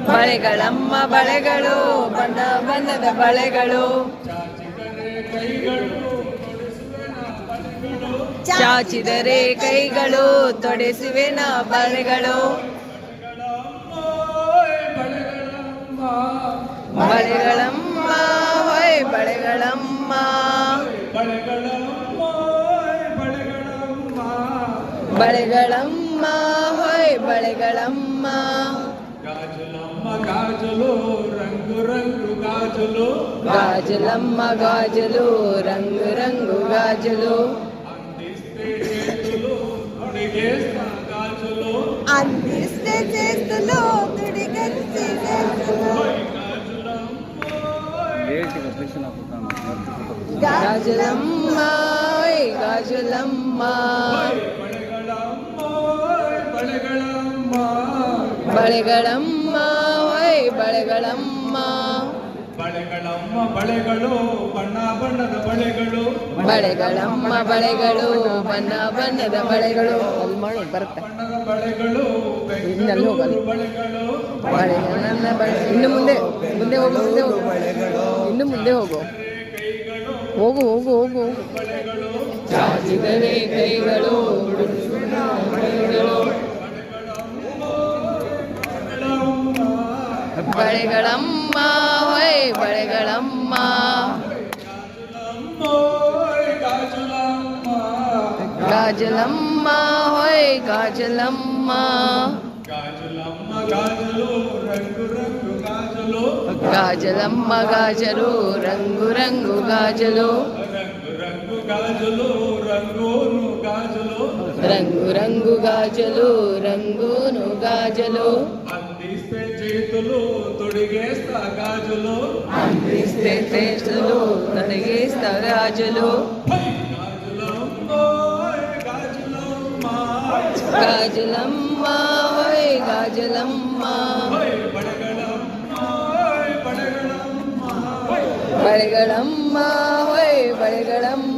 ಬಳೆಗಳಮ್ಮ ಬಳೆಗಳು ಬಣ್ಣ ಬಣ್ಣದ ಬಳೆಗಳು ಚಾಚಿದರೆ ಕೈಗಳು ತೊಡೆಸುವೆನ ಬಳೆಗಳು ಬಳೆಗಳಮ್ಮ ಹೊಯ್ ಬಳೆಗಳಮ್ಮ ಬಳೆಗಳಮ್ಮ ಹೊಯ್ ಬಳೆಗಳಮ್ಮ గాజులు రంగు రంగు గాజులు గాజులమ్మ గాజులు రంగు రంగు గాజులు అందిస్తే చేతులు తొడిగేస్తా గాజులు అందిస్తే చేతులు తొడిగేస్తే గాజులమ్మ గాజులమ్మ ಬಳೆಗಳಮ್ಮ ಹೊಯ್ ಬಳೆಗಳಮ್ಮ ಬಳೆಗಳಮ್ಮ ಬಳೆಗಳು ಬಣ್ಣ ಬಣ್ಣದ ಬಳೆಗಳು ಬಳೆಗಳಮ್ಮ ಬಳೆಗಳು ಬಣ್ಣ ಬಣ್ಣದ ಬಳೆಗಳು ಅಲ್ಲಿ ಮಾಡಿ ಬರುತ್ತೆ ಬಣ್ಣದ ಬಳೆಗಳು ಇನ್ನಲ್ಲಿ ಹೋಗಲ್ಲ ಬಳೆಗಳು ಬಳೆಗಳನ್ನ ಬಳೆ ಇನ್ನು ಮುಂದೆ ಮುಂದೆ ಹೋಗು ಮುಂದೆ ಹೋಗು ಇನ್ನು ಮುಂದೆ ಹೋಗು ಹೋಗು ಹೋಗು ಹೋಗು ಚಾಚಿದರೆ ಕೈಗಳು ಬಳೆಗಳಮ್ಮ ಹೊಯ್ ಬಳೆಗಳಮ್ಮ ಗಾಜಲಮ್ಮ ಹೊಯ್ ಗಾಜಲಮ್ಮ గాజులు రంగు రంగు గాజులు గాజలమ్మ గాజలు రంగు రంగు గాజలు రంగు రంగు గాజులు రంగును గాజులు రంగు రంగు గాజలు రంగును గాజలు అందిస్తే చేతులు తొడిగేస్తా గాజులు అందిస్తే చేతులు తొడిగేస్తా గాజులు గాజలమ్మ హోయ్ గాజలమ్మ బళగళమ్మ హోయ్ బళగళమ్మ